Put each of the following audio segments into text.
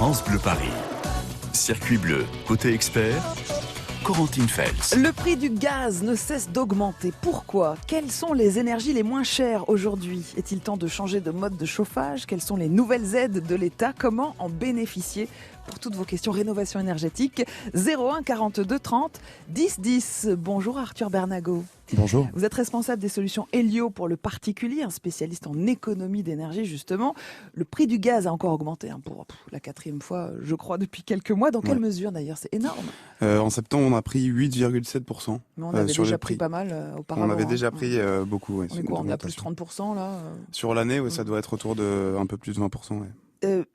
France Bleu Paris. Circuit bleu, côté expert, Corentine Fels. Le prix du gaz ne cesse d'augmenter. Pourquoi ? Quelles sont les énergies les moins chères aujourd'hui ? Est-il temps de changer de mode de chauffage ? Quelles sont les nouvelles aides de l'État ? Comment en bénéficier ? Pour toutes vos questions rénovation énergétique, 01 42 30 10 10. Bonjour Arthur Bernago. Bonjour. Vous êtes responsable des solutions Helio pour le particulier, un spécialiste en économie d'énergie justement. Le prix du gaz a encore augmenté pour la 4e fois, je crois, depuis quelques mois. Dans quelle mesure d'ailleurs ? C'est énorme. En septembre, on a pris 8,7%. Mais on avait déjà pris pas mal auparavant. On avait déjà pris beaucoup. Ouais, on a plus de 30% là. Sur l'année, ça doit être autour de un peu plus de 20%. Ouais.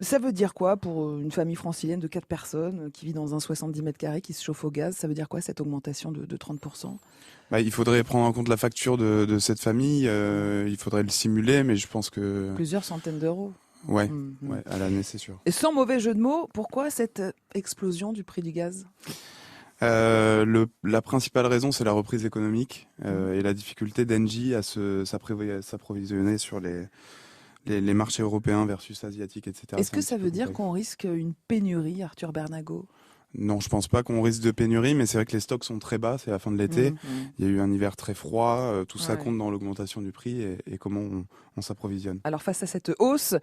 Ça veut dire quoi pour une famille francilienne de 4 personnes qui vit dans un 70 mètres carrés, qui se chauffe au gaz ? Ça veut dire quoi cette augmentation de 30% ? Il faudrait prendre en compte la facture de cette famille. Il faudrait le simuler, mais je pense que... Plusieurs centaines d'euros. Ouais, à l'année, c'est sûr. Et sans mauvais jeu de mots, pourquoi cette explosion du prix du gaz ? La principale raison, c'est la reprise économique et la difficulté d'Engie à s'approvisionner sur les marchés européens versus asiatiques, etc. Est-ce que ça veut dire qu'on risque une pénurie, Arthur Bernago ? Non, je pense pas qu'on risque de pénurie, mais c'est vrai que les stocks sont très bas, c'est la fin de l'été. Il y a eu un hiver très froid, tout ça compte dans l'augmentation du prix et comment on s'approvisionne. Alors face à cette hausse,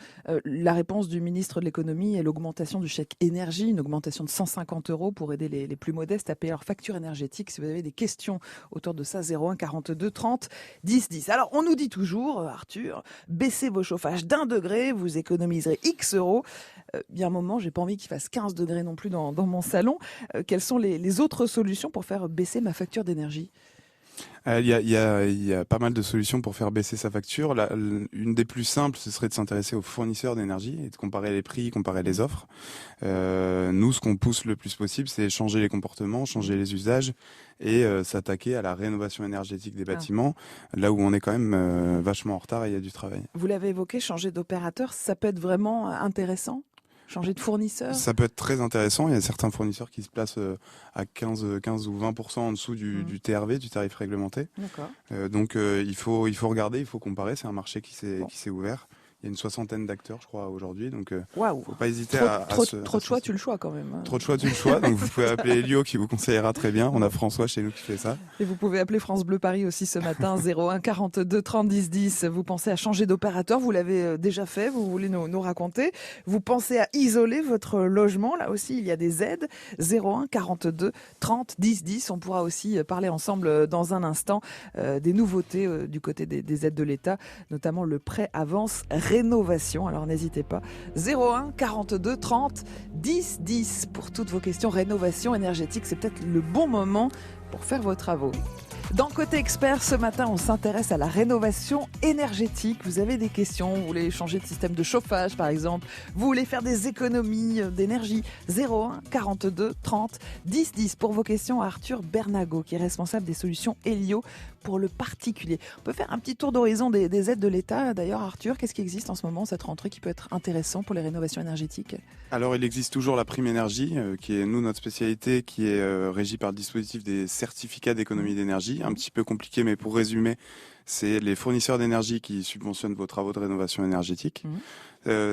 la réponse du ministre de l'économie est l'augmentation du chèque énergie, une augmentation de 150 € pour aider les plus modestes à payer leur facture énergétique. Si vous avez des questions autour de ça, 01 42 30 10 10. Alors on nous dit toujours, Arthur, baissez vos chauffages d'1 degré, vous économiserez X euros. Il y a un moment, j'ai pas envie qu'il fasse 15 degrés non plus dans mon salon. Quelles sont les autres solutions pour faire baisser ma facture d'énergie ? Il y a pas mal de solutions pour faire baisser sa facture. Une des plus simples, ce serait de s'intéresser aux fournisseurs d'énergie et de comparer les prix, comparer les offres. Nous, ce qu'on pousse le plus possible, c'est changer les comportements, changer les usages et s'attaquer à la rénovation énergétique des bâtiments, là où on est quand même vachement en retard et il y a du travail. Vous l'avez évoqué, changer d'opérateur, ça peut être vraiment intéressant ? Changer de fournisseur ? Ça peut être très intéressant. Il y a certains fournisseurs qui se placent à 15 ou 20% en dessous du TRV, du tarif réglementé. D'accord. Donc il faut regarder, il faut comparer. C'est un marché qui s'est ouvert. Il y a une 60aine d'acteurs, je crois, aujourd'hui. Donc, faut pas hésiter trop de choix, tu le choix quand même. Trop de choix, tu le choix. Donc, vous pouvez appeler Helio qui vous conseillera très bien. On a François chez nous qui fait ça. Et vous pouvez appeler France Bleu Paris aussi ce matin, 01 42 30 10 10. Vous pensez à changer d'opérateur, vous l'avez déjà fait, vous voulez nous raconter. Vous pensez à isoler votre logement, là aussi, il y a des aides. 01 42 30 10 10. On pourra aussi parler ensemble dans un instant des nouveautés du côté des aides de l'État, notamment le prêt avance rénovation, alors n'hésitez pas. 01 42 30 10 10 pour toutes vos questions rénovation énergétique. C'est peut-être le bon moment pour faire vos travaux. Dans Côté Expert, ce matin, on s'intéresse à la rénovation énergétique. Vous avez des questions, vous voulez changer de système de chauffage par exemple, vous voulez faire des économies d'énergie, 01 42 30 10 10 pour vos questions à Arthur Bernago, qui est responsable des solutions Helio pour le particulier. On peut faire un petit tour d'horizon des aides de l'État. D'ailleurs, Arthur, qu'est-ce qui existe en ce moment, cette rentrée, qui peut être intéressant pour les rénovations énergétiques ? Alors, il existe toujours la prime énergie, qui est, nous, notre spécialité, qui est régie par le dispositif des certificats d'économie d'énergie. Un petit peu compliqué, mais pour résumer, c'est les fournisseurs d'énergie qui subventionnent vos travaux de rénovation énergétique.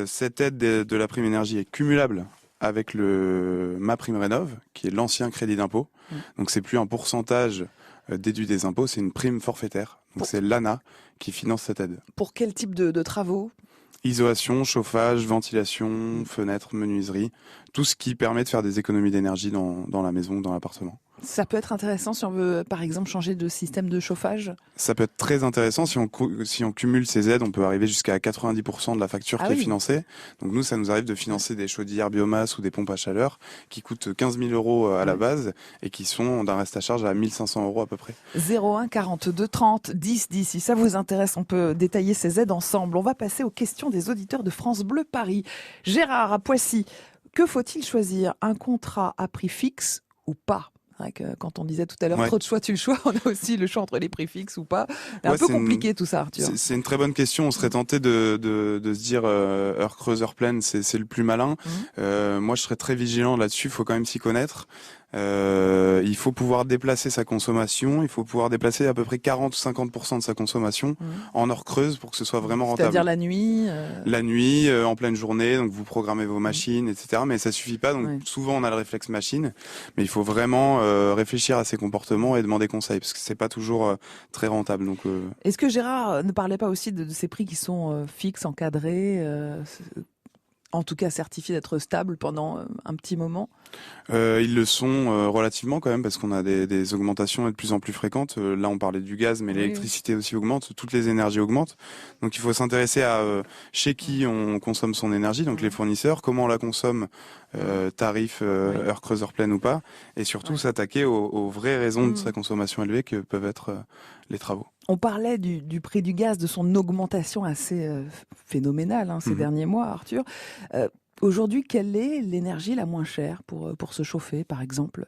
Cette aide de la prime énergie est cumulable avec le MaPrimeRénov', qui est l'ancien crédit d'impôt. Donc, c'est plus un pourcentage déduit des impôts, c'est une prime forfaitaire. Donc, c'est l'ANA qui finance cette aide. Pour quel type de travaux ? Isolation, chauffage, ventilation, fenêtres, menuiserie, tout ce qui permet de faire des économies d'énergie dans la maison ou dans l'appartement. Ça peut être intéressant si on veut, par exemple, changer de système de chauffage ? Ça peut être très intéressant. Si on cumule ces aides, on peut arriver jusqu'à 90% de la facture qui est financée. Donc nous, ça nous arrive de financer des chaudières biomasse ou des pompes à chaleur qui coûtent 15 000 € à la base et qui sont d'un reste à charge à 1 500 € à peu près. 01 42 30 10 10. Si ça vous intéresse, on peut détailler ces aides ensemble. On va passer aux questions des auditeurs de France Bleu Paris. Gérard à Poissy, que faut-il choisir ? Un contrat à prix fixe ou pas ? Quand on disait tout à l'heure trop de choix, tu le choix, on a aussi le choix entre les prix fixes ou pas. C'est un peu compliqué tout ça, Arthur. C'est une très bonne question. On serait tenté de se dire heure creuse, heure pleine, c'est le plus malin. Moi, je serais très vigilant là-dessus. Il faut quand même s'y connaître. Il faut pouvoir déplacer sa consommation, il faut pouvoir déplacer à peu près 40 ou 50% de sa consommation en heure creuse pour que ce soit vraiment rentable. C'est-à-dire la nuit La nuit, en pleine journée, donc vous programmez vos machines, etc. Mais ça suffit pas, donc souvent on a le réflexe machine, mais il faut vraiment réfléchir à ses comportements et demander conseil, parce que c'est pas toujours très rentable. Donc, Est-ce que Gérard ne parlait pas aussi de ces prix qui sont fixes, encadrés, en tout cas certifiés d'être stables pendant un petit moment? Ils le sont relativement quand même, parce qu'on a des augmentations de plus en plus fréquentes. Là, on parlait du gaz, mais l'électricité aussi augmente, toutes les énergies augmentent. Donc, il faut s'intéresser à chez qui on consomme son énergie, donc les fournisseurs, comment on la consomme, tarif, heure creuse, heure pleine ou pas, et surtout s'attaquer aux vraies raisons de sa consommation élevée que peuvent être les travaux. On parlait du prix du gaz, de son augmentation assez phénoménale ces derniers mois, Arthur. Aujourd'hui, quelle est l'énergie la moins chère pour se chauffer, par exemple ?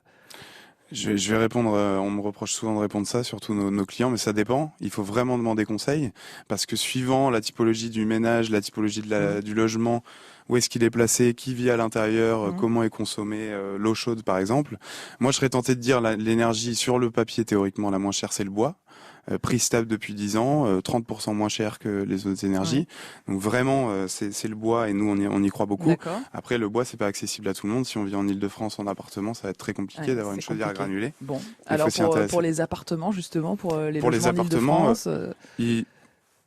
Je vais répondre, on me reproche souvent de répondre ça, surtout nos clients, mais ça dépend. Il faut vraiment demander conseil, parce que suivant la typologie du ménage, la typologie du logement, où est-ce qu'il est placé, qui vit à l'intérieur, comment est consommée l'eau chaude par exemple. Moi je serais tenté de dire l'énergie sur le papier théoriquement la moins chère c'est le bois. Prix stable depuis 10 ans, 30% moins cher que les autres énergies. Donc vraiment, c'est le bois et nous, on y croit beaucoup. Après, le bois, c'est pas accessible à tout le monde. Si on vit en Île-de-France en appartement, ça va être très compliqué d'avoir une chaudière à granulés. Bon, alors pour les appartements, justement, pour les appartements, d'Île-de-France,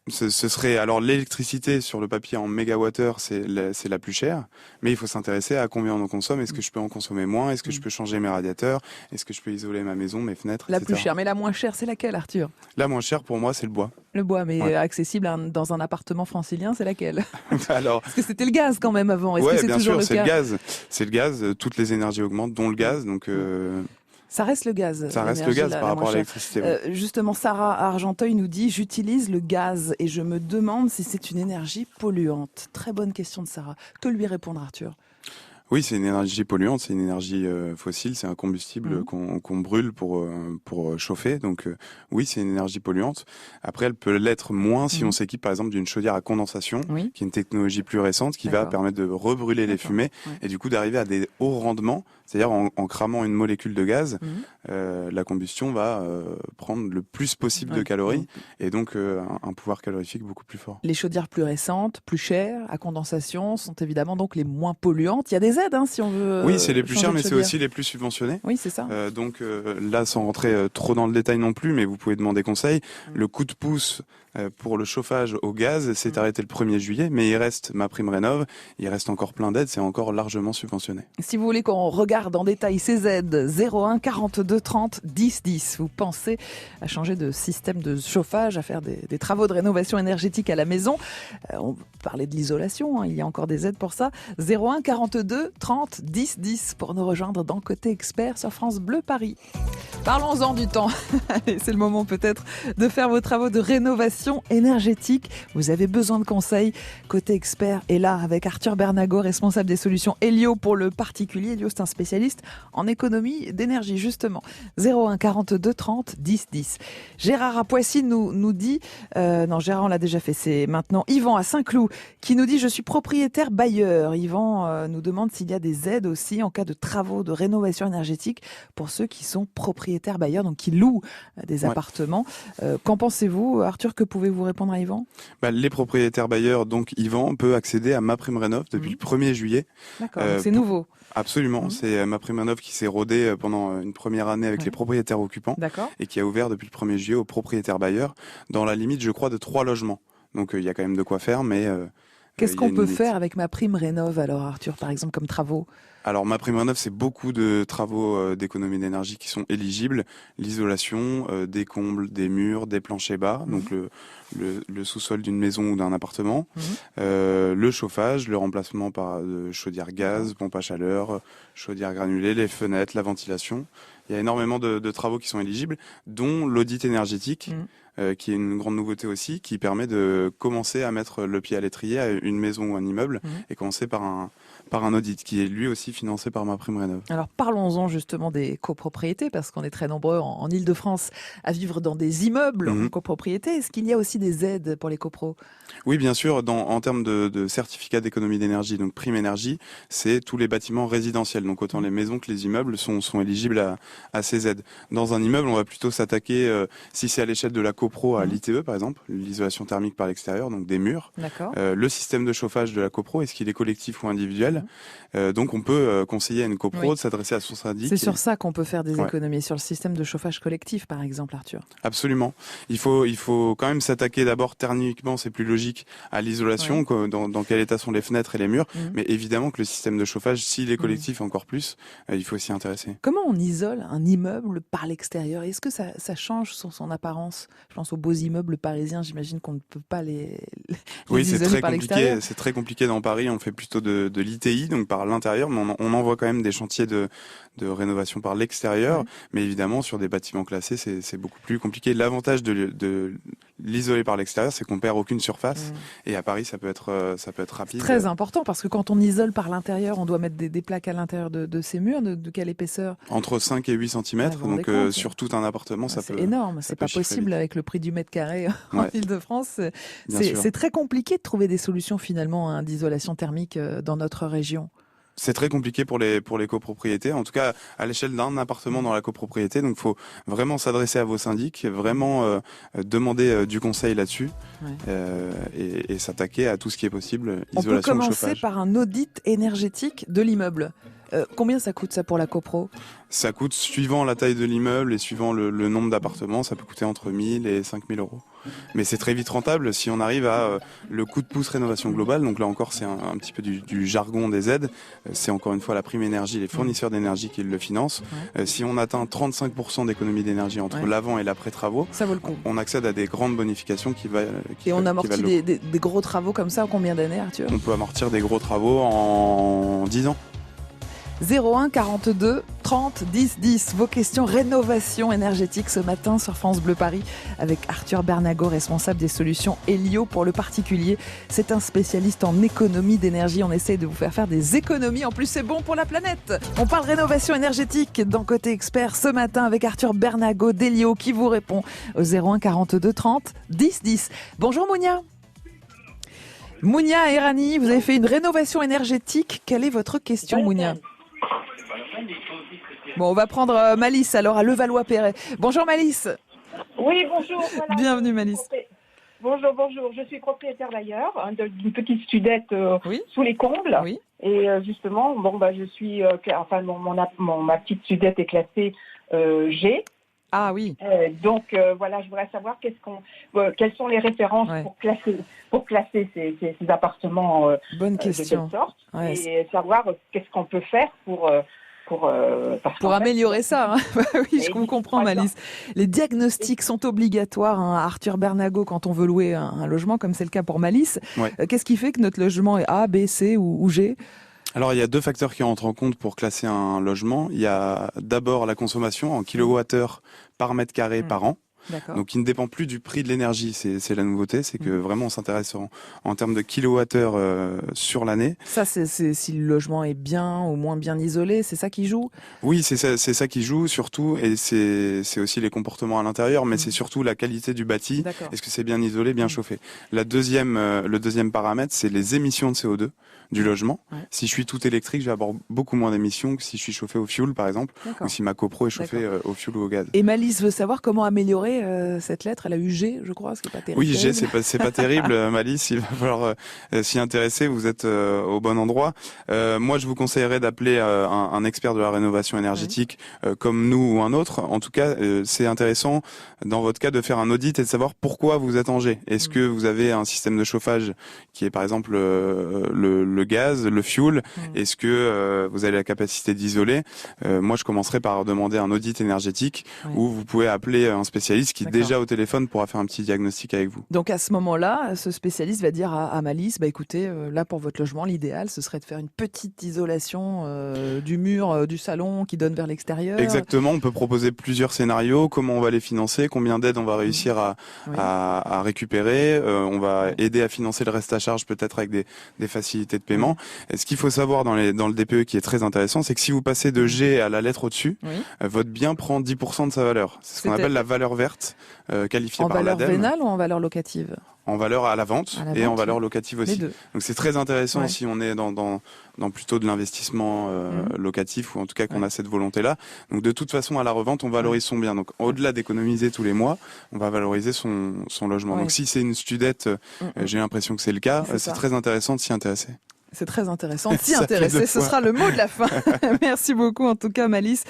ce serait alors l'électricité sur le papier en mégawattheure, c'est la plus chère, mais il faut s'intéresser à combien on en consomme. Est-ce que je peux en consommer moins? Est-ce que je peux changer mes radiateurs? Est-ce que je peux isoler ma maison, mes fenêtres, La etc. plus chère, mais la moins chère, c'est laquelle, Arthur? La moins chère pour moi, c'est le bois. Le bois, mais accessible dans un appartement francilien, c'est laquelle? Alors, parce que c'était le gaz quand même avant. Est-ce que c'est bien toujours sûr, le cas? C'est le gaz. Toutes les énergies augmentent, dont le gaz. Donc ça reste le gaz. Ça reste le gaz par rapport à l'électricité. Justement, Sarah Argenteuil nous dit « J'utilise le gaz et je me demande si c'est une énergie polluante ». Très bonne question de Sarah. Que lui répondre, Arthur? Oui, c'est une énergie polluante, c'est une énergie fossile, c'est un combustible qu'on brûle pour chauffer. Donc oui, c'est une énergie polluante. Après, elle peut l'être moins si on s'équipe par exemple d'une chaudière à condensation, qui est une technologie plus récente qui va permettre de rebrûler les fumées et du coup d'arriver à des hauts rendements. C'est-à-dire en cramant une molécule de gaz, la combustion va prendre le plus possible de calories et donc un pouvoir calorifique beaucoup plus fort. Les chaudières plus récentes, plus chères, à condensation, sont évidemment donc les moins polluantes. Il y a des aides si on veut. Oui, c'est les plus chères, mais c'est aussi les plus subventionnés. Oui, c'est ça. Donc là, sans rentrer trop dans le détail non plus, mais vous pouvez demander conseil. Le coup de pouce pour le chauffage au gaz s'est arrêté le 1er juillet, mais il reste MaPrimeRénov', il reste encore plein d'aides, c'est encore largement subventionné. Si vous voulez qu'on regarde en détail ces aides, 01 42 30 10 10. Vous pensez à changer de système de chauffage, à faire des travaux de rénovation énergétique à la maison. On parlait de l'isolation, il y a encore des aides pour ça. 01 42 30 10 10 pour nous rejoindre dans Côté Expert sur France Bleu Paris. Parlons-en du temps. Allez, c'est le moment peut-être de faire vos travaux de rénovation énergétique. Vous avez besoin de conseils. Côté Expert est là avec Arthur Bernago, responsable des solutions Elio pour le particulier. Elio, c'est un spécialiste en économie d'énergie, justement. 01 42 30 10 10. Gérard à Poissy nous dit, non, Gérard, on l'a déjà fait, c'est maintenant Yvan à Saint-Cloud qui nous dit « Je suis propriétaire bailleur ». Yvan nous demande s'il y a des aides aussi en cas de travaux de rénovation énergétique pour ceux qui sont propriétaires bailleurs, donc qui louent des appartements. Qu'en pensez-vous, Arthur? Que pouvez-vous répondre à Yvan? Les propriétaires bailleurs, donc Yvan, peut accéder à MaPrimeRénov' depuis le 1er juillet. D'accord, c'est nouveau. Absolument, c'est MaPrimeRénov' qui s'est rodé pendant une première année avec les propriétaires occupants et qui a ouvert depuis le 1er juillet aux propriétaires bailleurs dans la limite, je crois, de 3 logements. Donc il y a quand même de quoi faire, mais... Qu'est-ce qu'on peut faire avec MaPrimeRénov' alors, Arthur, par exemple, comme travaux? Alors MaPrimeRénov', c'est beaucoup de travaux d'économie d'énergie qui sont éligibles. L'isolation, des combles, des murs, des planchers bas, donc le sous-sol d'une maison ou d'un appartement, le chauffage, le remplacement par chaudière gaz, pompe à chaleur, chaudière granulée, les fenêtres, la ventilation. Il y a énormément de travaux qui sont éligibles, dont l'audit énergétique. Qui est une grande nouveauté aussi, qui permet de commencer à mettre le pied à l'étrier à une maison ou un immeuble et commencer par un audit qui est lui aussi financé par MaPrimeRénov'. Alors parlons-en justement des copropriétés, parce qu'on est très nombreux en Île-de-France à vivre dans des immeubles en copropriété. Est-ce qu'il y a aussi des aides pour les copros ? Oui, bien sûr. En termes de certificat d'économie d'énergie, donc prime énergie, c'est tous les bâtiments résidentiels. Donc autant les maisons que les immeubles sont éligibles à ces aides. Dans un immeuble, on va plutôt s'attaquer, si c'est à l'échelle de la copro, à l'ITE par exemple, l'isolation thermique par l'extérieur, donc des murs. D'accord. Le système de chauffage de la copro, est-ce qu'il est collectif ou individuel ? Donc on peut conseiller à une copro de s'adresser à son syndic. C'est sur ça qu'on peut faire des économies, sur le système de chauffage collectif par exemple, Arthur. Absolument. Il faut quand même s'attaquer d'abord thermiquement, c'est plus logique, à l'isolation, dans quel état sont les fenêtres et les murs. Mais évidemment que le système de chauffage, s'il est collectif encore plus, il faut s'y intéresser. Comment on isole un immeuble par l'extérieur ? Est-ce que ça change son apparence ? Je pense aux beaux immeubles parisiens, j'imagine qu'on ne peut pas les isoler par l'extérieur. C'est très compliqué dans Paris, on fait plutôt de l'ITI, donc par l'intérieur, mais on envoie quand même des chantiers de rénovation par l'extérieur, mais évidemment sur des bâtiments classés, c'est beaucoup plus compliqué. L'avantage de l'isoler par l'extérieur, c'est qu'on perd aucune surface, et à Paris, ça peut être rapide. C'est très important, parce que quand on isole par l'intérieur, on doit mettre des plaques à l'intérieur de ces murs, de quelle épaisseur ? Entre 5 et 8 cm, donc sur tout un appartement, ça peut... C'est énorme, c'est pas possible avec le prix du mètre carré en Île-de-France. C'est très compliqué de trouver des solutions finalement d'isolation thermique dans notre région. C'est très compliqué pour les copropriétés, en tout cas à l'échelle d'un appartement dans la copropriété. Donc, il faut vraiment s'adresser à vos syndics, vraiment demander du conseil là-dessus et s'attaquer à tout ce qui est possible. On peut commencer par un audit énergétique de l'immeuble. Combien ça coûte ça pour la copro ? Ça coûte, suivant la taille de l'immeuble et suivant le nombre d'appartements, ça peut coûter entre 1 000 et 5 000 euros. Mais c'est très vite rentable si on arrive à le coup de pouce rénovation globale. Donc là encore, c'est un petit peu du jargon des aides. C'est encore une fois la prime énergie, les fournisseurs d'énergie qui le financent. Si on atteint 35% d'économie d'énergie entre l'avant et l'après travaux, ça vaut le coup. On accède à des grandes bonifications et on amortit des gros travaux comme ça en combien d'années, Arthur ? On peut amortir des gros travaux en 10 ans. 01 42 30 10 10. Vos questions rénovation énergétique ce matin sur France Bleu Paris avec Arthur Bernago, responsable des solutions Helio pour le particulier. C'est un spécialiste en économie d'énergie. On essaie de vous faire des économies. En plus, c'est bon pour la planète. On parle rénovation énergétique dans Côté Expert ce matin avec Arthur Bernago d'Helio qui vous répond au 01 42 30 10 10. Bonjour Mounia. Mounia et Rani, vous avez fait une rénovation énergétique. Quelle est votre question, Mounia ? Bon, on va prendre Malice alors à Levallois-Perret. Bonjour Malice. Oui, bonjour. Voilà. Bienvenue Malice. Bonjour. Je suis propriétaire d'ailleurs d'une petite studette sous les combles. Oui. Et justement, je suis, ma petite studette est classée G. Ah oui. Donc voilà, je voudrais savoir quelles sont les références pour classer ces appartements. Bonne question. De telle sorte, et savoir qu'est-ce qu'on peut faire pour améliorer ça. Oui, je comprends, Malice. Les diagnostics sont obligatoires, Arthur Bernago, quand on veut louer un logement, comme c'est le cas pour Malice. Qu'est-ce qui fait que notre logement est A, B, C ou G ? Alors, il y a 2 facteurs qui entrent en compte pour classer un logement. Il y a d'abord la consommation en kilowattheures par mètre carré par an. Donc, il ne dépend plus du prix de l'énergie. C'est la nouveauté, c'est que vraiment on s'intéresse en termes de kilowattheures sur l'année. Ça, c'est si le logement est bien ou moins bien isolé, c'est ça qui joue ? Oui, c'est ça qui joue surtout, et c'est aussi les comportements à l'intérieur, mais c'est surtout la qualité du bâti. Est-ce que c'est bien isolé, bien chauffé ? Le deuxième paramètre, c'est les émissions de CO2 du logement. Si je suis tout électrique, je vais avoir beaucoup moins d'émissions que si je suis chauffé au fioul, par exemple, ou si ma copro est chauffée au fioul ou au gaz. Et Malice veut savoir comment améliorer cette lettre. Elle a eu G, je crois, ce qui n'est pas terrible. Oui, G, c'est pas terrible, Malice. Il va falloir s'y intéresser. Vous êtes au bon endroit. Moi, je vous conseillerais d'appeler un expert de la rénovation énergétique comme nous ou un autre. En tout cas, c'est intéressant dans votre cas de faire un audit et de savoir pourquoi vous êtes en G. Est-ce que vous avez un système de chauffage qui est par exemple le gaz, le fioul? Est-ce que vous avez la capacité d'isoler? Moi, je commencerai par demander un audit énergétique où vous pouvez appeler un spécialiste spécialiste qui D'accord. déjà au téléphone pourra faire un petit diagnostic avec vous. Donc à ce moment-là, ce spécialiste va dire à Malice, écoutez, là pour votre logement, l'idéal ce serait de faire une petite isolation du mur du salon qui donne vers l'extérieur. Exactement, on peut proposer plusieurs scénarios, comment on va les financer, combien d'aides on va réussir à récupérer, on va aider à financer le reste à charge peut-être avec des facilités de paiement. Et ce qu'il faut savoir dans le DPE qui est très intéressant, c'est que si vous passez de G à la lettre au-dessus, votre bien prend 10% de sa valeur. C'est ce qu'on appelle la valeur verte, qualifiée par l'ADEME. En valeur vénale ou en valeur locative? En valeur à la vente et en valeur locative aussi. Les deux. Donc c'est très intéressant si on est dans plutôt de l'investissement locatif ou en tout cas qu'on a cette volonté-là. Donc de toute façon à la revente on valorise son bien. Donc au-delà d'économiser tous les mois, on va valoriser son logement. Donc si c'est une studette, j'ai l'impression que c'est le cas, c'est très intéressant de s'y intéresser. C'est très intéressant de s'y intéresser. Ce sera le mot de la fin. Merci beaucoup, en tout cas, Malice,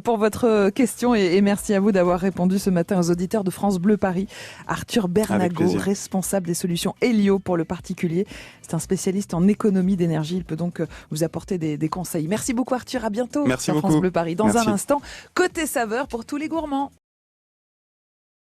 pour votre question et merci à vous d'avoir répondu ce matin aux auditeurs de France Bleu Paris. Arthur Bernago, responsable des solutions Helio pour le particulier. C'est un spécialiste en économie d'énergie. Il peut donc vous apporter des conseils. Merci beaucoup, Arthur. À bientôt. Merci sur beaucoup. France Bleu Paris. Dans un instant, côté saveur pour tous les gourmands.